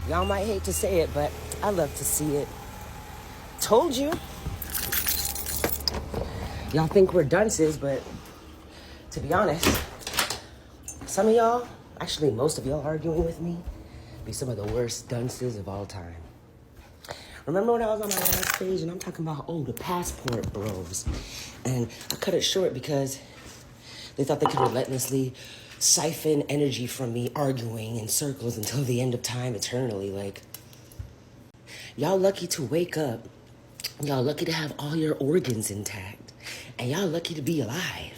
Y'all might hate to say it, but I love to see it. Told you. Y'all think we're dunces, but to be honest, some of y'all, actually most of y'all arguing with me, be some of the worst dunces of all time. Remember when I was on my last page and I'm talking about, the passport bros. And I cut it short because they thought they could relentlessly siphon energy from me arguing in circles until the end of time eternally. Like, y'all lucky to wake up. Y'all lucky to have all your organs intact. And y'all lucky to be alive.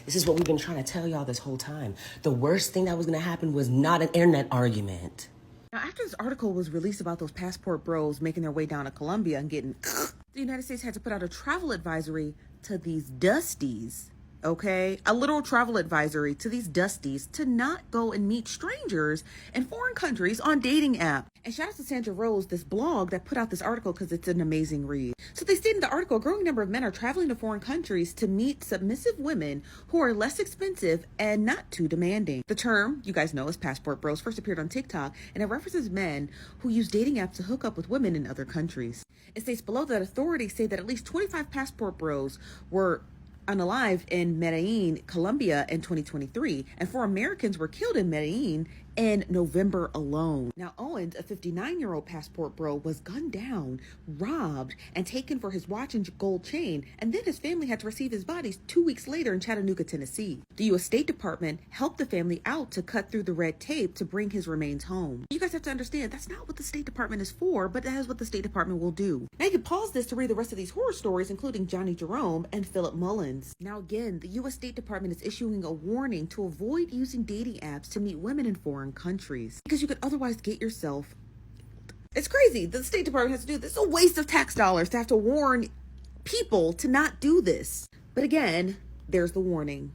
This is what we've been trying to tell y'all this whole time. The worst thing that was gonna happen was not an internet argument. Now, after this article was released about those passport bros making their way down to Colombia and getting the United States had to put out a travel advisory to these dusties. Okay, a literal travel advisory to these dusties to not go and meet strangers in foreign countries on dating app. And shout out to Sandra Rose, this blog that put out this article because it's an amazing read. So they state in the article, a growing number of men are traveling to foreign countries to meet submissive women who are less expensive and not too demanding. The term, you guys know, is passport bros, first appeared on TikTok, and it references men who use dating apps to hook up with women in other countries. It states below that authorities say that at least 25 passport bros were unalive in Medellin, Colombia in 2023, and 4 Americans were killed in Medellin in November alone. Now, Owens, a 59-year-old passport bro, was gunned down, robbed, and taken for his watch and gold chain, and then his family had to receive his bodies 2 weeks later in Chattanooga, Tennessee. The U.S. State Department helped the family out to cut through the red tape to bring his remains home. You guys have to understand, that's not what the State Department is for, but that is what the State Department will do. Now you can pause this to read the rest of these horror stories, including Johnny Jerome and Philip Mullins. Now again, the U.S. State Department is issuing a warning to avoid using dating apps to meet women in foreign countries, because you could otherwise get yourself... It's crazy. The State Department has to do this. It's a waste of tax dollars to have to warn people to not do this. But again, there's the warning.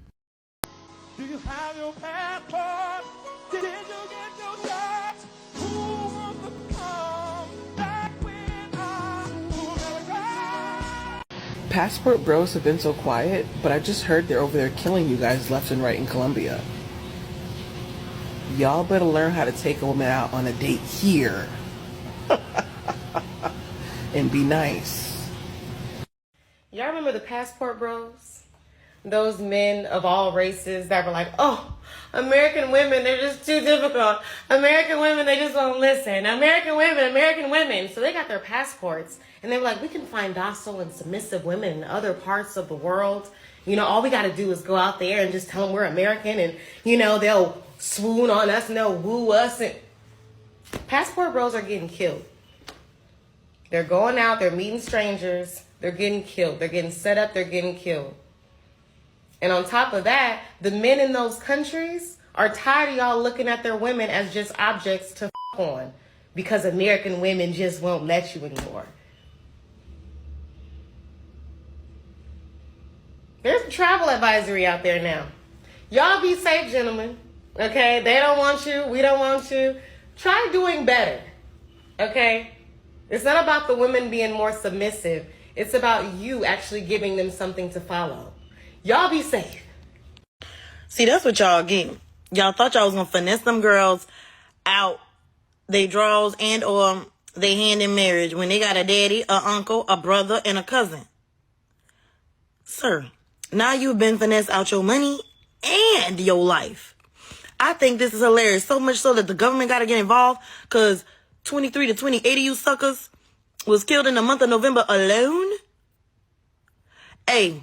Do you have your passport? Did you get your shots? Who wants to come back with us to America? Passport bros have been so quiet, but I just heard they're over there killing you guys left and right in Colombia. Y'all better learn how to take a woman out on a date here. And be nice. Y'all remember the passport bros? Those men of all races that were like, American women, they're just too difficult. American women, they just won't listen. American women. So they got their passports and they were like, we can find docile and submissive women in other parts of the world. All we got to do is go out there and just tell them we're American and, they'll swoon on us and they'll woo us. And passport bros are getting killed. They're going out, they're meeting strangers, they're getting killed. They're getting set up, they're getting killed. And on top of that, the men in those countries are tired of y'all looking at their women as just objects to on because American women just won't let you anymore. There's a travel advisory out there now. Y'all be safe, gentlemen. Okay? They don't want you. We don't want you. Try doing better. Okay? It's not about the women being more submissive. It's about you actually giving them something to follow. Y'all be safe. See, that's what y'all getting. Y'all thought y'all was gonna finesse them girls out they draws and or they hand in marriage when they got a daddy, a uncle, a brother, and a cousin. Sir, now you've been finessed out your money and your life. I think this is hilarious. So much so that the government got to get involved because 23 to 28 of you suckers was killed in the month of November alone. Hey,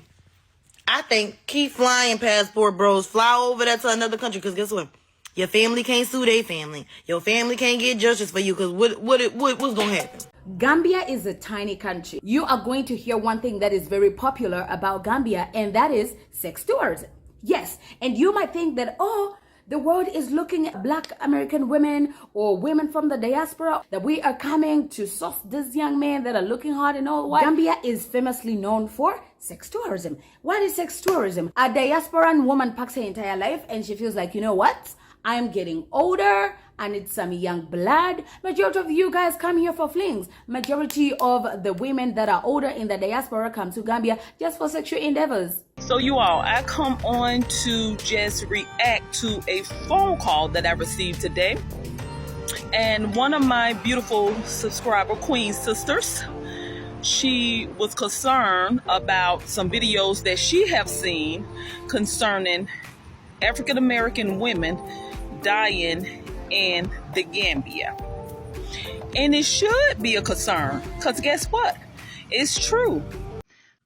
I think keep flying passport bros. Fly over there to another country because guess what? Your family can't sue their family. Your family can't get justice for you because what's going to happen? Gambia is a tiny country. You are going to hear one thing that is very popular about Gambia, and that is sex tourism. Yes, and you might think that, the world is looking at Black American women or women from the diaspora, that we are coming to source these young men that are looking hard and all. What? Gambia is famously known for sex tourism. What is sex tourism? A diasporan woman packs her entire life and she feels like, you know what? I'm getting older. I need some young blood. Majority of you guys come here for flings. Majority of the women that are older in the diaspora come to Gambia just for sexual endeavors. So you all, I come on to just react to a phone call that I received today. And one of my beautiful subscriber queen sisters, she was concerned about some videos that she have seen concerning African American women dying in the Gambia. And it should be a concern, because guess what? It's true.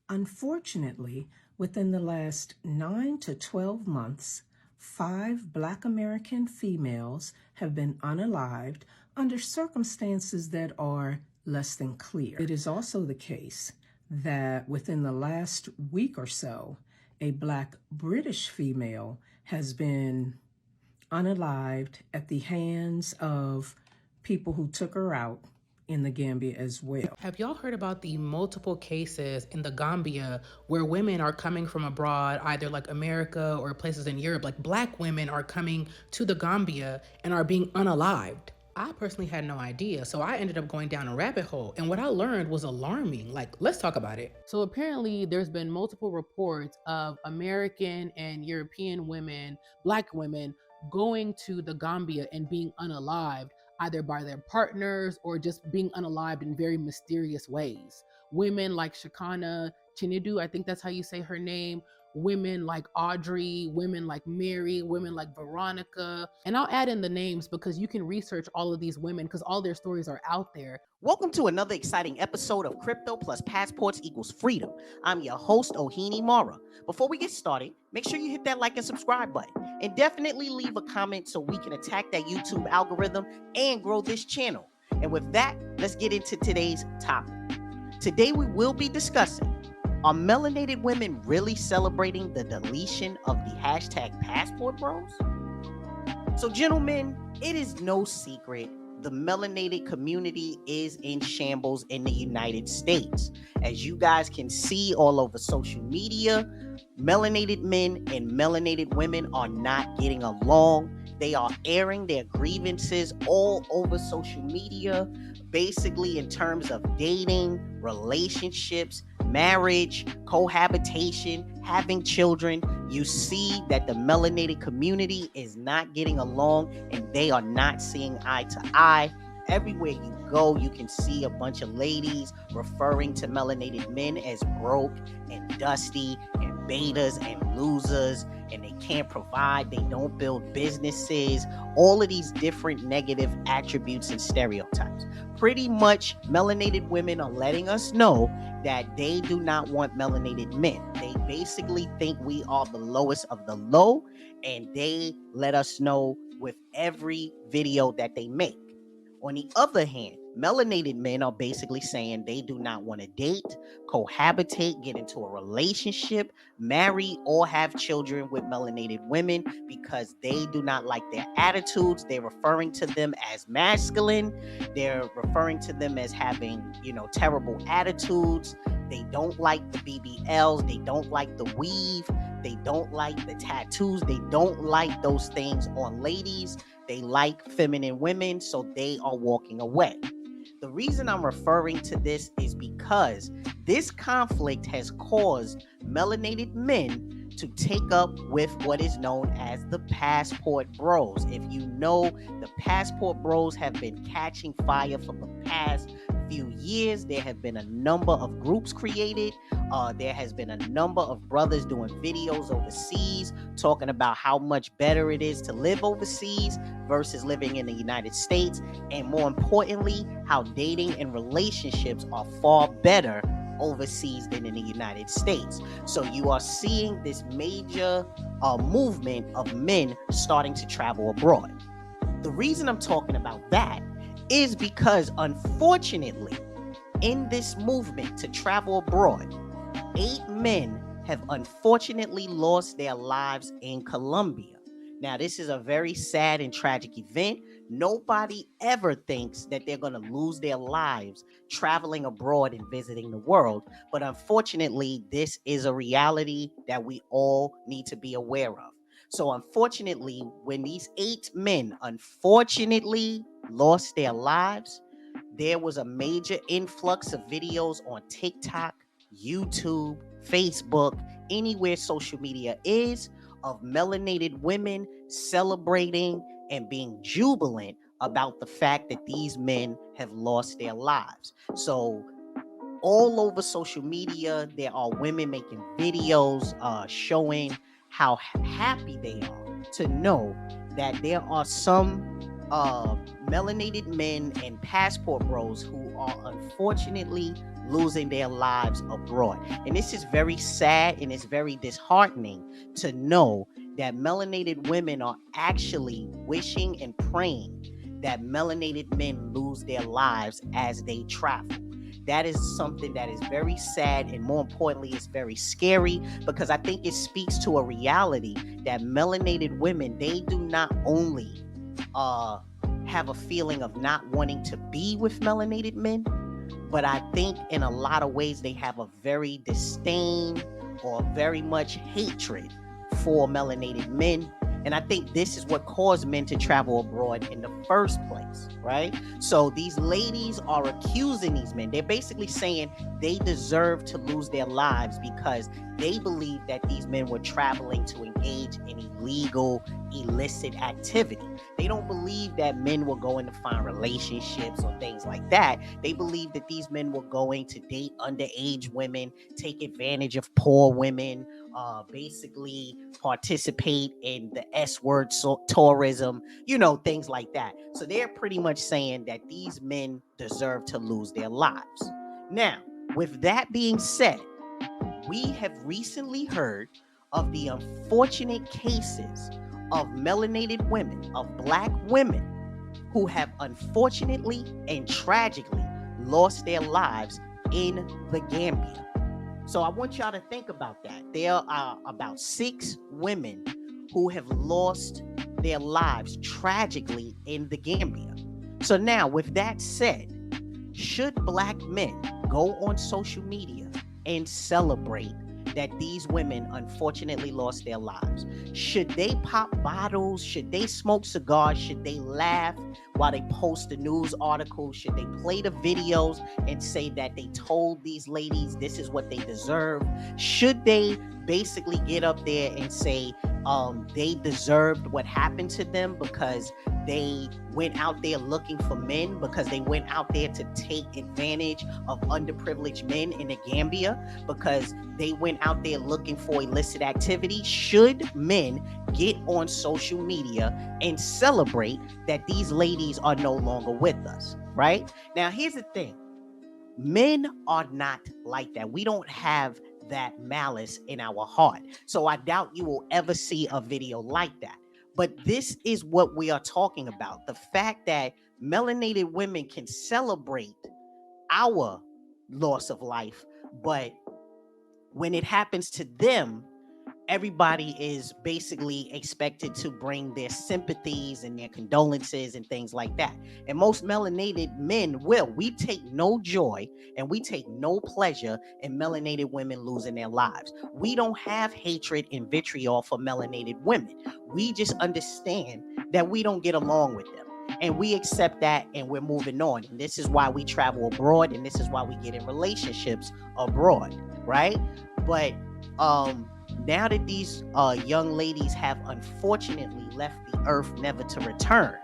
Unfortunately, within the last 9 to 12 months, 5 Black American females have been unalived under circumstances that are less than clear. It is also the case that within the last week or so, a Black British female has been unalived at the hands of people who took her out in the Gambia as well. Have y'all heard about the multiple cases in the Gambia where women are coming from abroad, either like America or places in Europe, like Black women are coming to the Gambia and are being unalived? I personally had no idea, so I ended up going down a rabbit hole, and what I learned was alarming. Like, let's talk about it. So apparently there's been multiple reports of American and European women, Black women, going to the Gambia and being unalived, either by their partners or just being unalived in very mysterious ways. Women like Shakana Chinidu, I think that's how you say her name, women like Audrey, women like Mary, women like Veronica. And I'll add in the names because you can research all of these women because all their stories are out there. Welcome to another exciting episode of Crypto plus Passports equals Freedom. I'm your host, Ohini Mara. Before we get started, make sure you hit that like and subscribe button. And definitely leave a comment so we can attack that YouTube algorithm and grow this channel. And with that, let's get into today's topic. Today we will be discussing, are melanated women really celebrating the deletion of the hashtag passport bros? So gentlemen, it is no secret the melanated community is in shambles in the United States. As you guys can see all over social media, melanated men and melanated women are not getting along. They are airing their grievances all over social media, basically in terms of dating, relationships, marriage, cohabitation, having children. You see that the melanated community is not getting along and they are not seeing eye to eye. Everywhere you go, you can see a bunch of ladies referring to melanated men as broke and dusty and betas and losers, and they can't provide, they don't build businesses, all of these different negative attributes and stereotypes. Pretty much, melanated women are letting us know that they do not want melanated men. They basically think we are the lowest of the low, and they let us know with every video that they make. On the other hand, melanated men are basically saying they do not want to date, cohabitate, get into a relationship, marry, or have children with melanated women because they do not like their attitudes. They're referring to them as masculine. They're referring to them as having, terrible attitudes. They don't like the BBLs. They don't like the weave. They don't like the tattoos. They don't like those things on ladies. They like feminine women, so they are walking away. The reason I'm referring to this is because this conflict has caused melanated men to take up with what is known as the passport bros. If you know, the passport bros have been catching fire for the past few years. There have been a number of groups created. There has been a number of brothers doing videos overseas talking about how much better it is to live overseas versus living in the United States, and more importantly, how dating and relationships are far better overseas than in the United States. So you are seeing this major movement of men starting to travel abroad. The reason I'm talking about that is because, unfortunately, in this movement to travel abroad, 8 men have unfortunately lost their lives in Colombia. Now, this is a very sad and tragic event. Nobody ever thinks that they're going to lose their lives traveling abroad and visiting the world. But unfortunately, this is a reality that we all need to be aware of. So unfortunately, when these 8 men unfortunately lost their lives, there was a major influx of videos on TikTok, YouTube, Facebook, anywhere social media is, of melanated women celebrating and being jubilant about the fact that these men have lost their lives. So all over social media, there are women making videos showing how happy they are to know that there are some melanated men and passport bros who are unfortunately losing their lives abroad. And this is very sad and it's very disheartening to know that melanated women are actually wishing and praying that melanated men lose their lives as they travel. That is something that is very sad, and more importantly, it's very scary, because I think it speaks to a reality that melanated women, they do not only have a feeling of not wanting to be with melanated men, but I think in a lot of ways they have a very disdain or very much hatred for melanated men. And I think this is what caused men to travel abroad in the first place, right? So these ladies are accusing these men. They're basically saying they deserve to lose their lives because they believe that these men were traveling to engage in illegal, illicit activity. They don't believe that men were going to find relationships or things like that. They believe that these men were going to date underage women, take advantage of poor women, basically participate in the S-word tourism, things like that. So they're pretty much saying that these men deserve to lose their lives. Now, with that being said, we have recently heard of the unfortunate cases of melanated women, of Black women, who have unfortunately and tragically lost their lives in the Gambia. So I want y'all to think about that. There are about 6 women who have lost their lives tragically in the Gambia. So now, with that said, should Black men go on social media and celebrate that these women unfortunately lost their lives? Should they pop bottles? Should they smoke cigars? Should they laugh while they post the news articles? Should they play the videos and say that they told these ladies this is what they deserve? Should they basically get up there and say they deserved what happened to them because they went out there looking for men, because they went out there to take advantage of underprivileged men in the Gambia, because they went out there looking for illicit activity? Should men get on social media and celebrate that these ladies are no longer with us, right? Now, here's the thing. Men are not like that. We don't have that malice in our heart. So I doubt you will ever see a video like that. But this is what we are talking about. The fact that melanated women can celebrate our loss of life, but when it happens to them, everybody is basically expected to bring their sympathies and their condolences and things like that. And most melanated men we take no joy and we take no pleasure in melanated women losing their lives. We don't have hatred and vitriol for melanated women. We just understand that we don't get along with them. And we accept that and we're moving on. And this is why we travel abroad, and this is why we get in relationships abroad, right? But now that these young ladies have unfortunately left the earth never to return,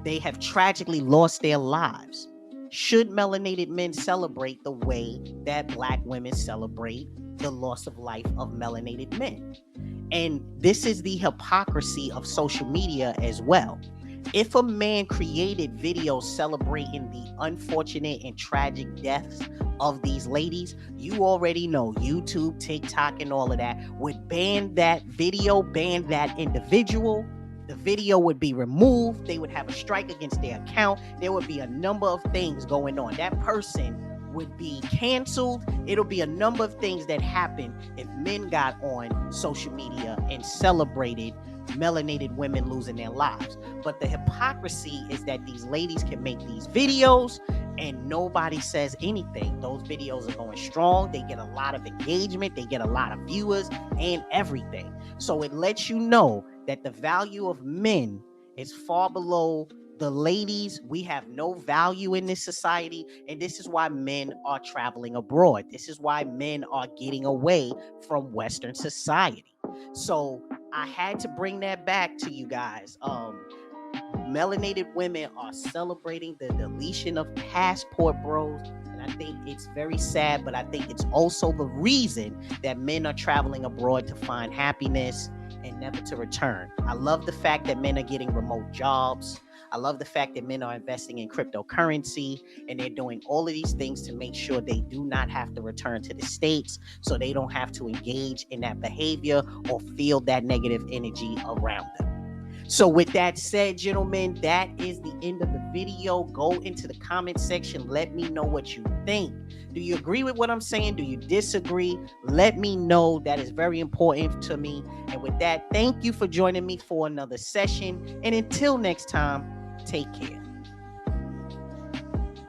they have tragically lost their lives. Should melanated men celebrate the way that Black women celebrate the loss of life of melanated men? And this is the hypocrisy of social media as well. If a man created videos celebrating the unfortunate and tragic deaths of these ladies, you already know YouTube, TikTok, and all of that would ban that video, ban that individual. The video would be removed. They would have a strike against their account. There would be a number of things going on. That person would be canceled. It'll be a number of things that happen if men got on social media and celebrated melanated women losing their lives. But the hypocrisy is that these ladies can make these videos and nobody says anything. Those videos are going strong. They get a lot of engagement. They get a lot of viewers and everything. So it lets you know that the value of men is far below the ladies. We have no value in this society. And this is why men are traveling abroad. This is why men are getting away from Western society. So I had to bring that back to you guys. melanated women are celebrating the deletion of passport bros. And I think it's very sad, but I think it's also the reason that men are traveling abroad to find happiness and never to return. I love the fact that men are getting remote jobs. I love the fact that men are investing in cryptocurrency, and they're doing all of these things to make sure they do not have to return to the States, so they don't have to engage in that behavior or feel that negative energy around them. So with that said, gentlemen, that is the end of the video. Go into the comment section. Let me know what you think. Do you agree with what I'm saying? Do you disagree? Let me know. That is very important to me. And with that, thank you for joining me for another session. And until next time, take care.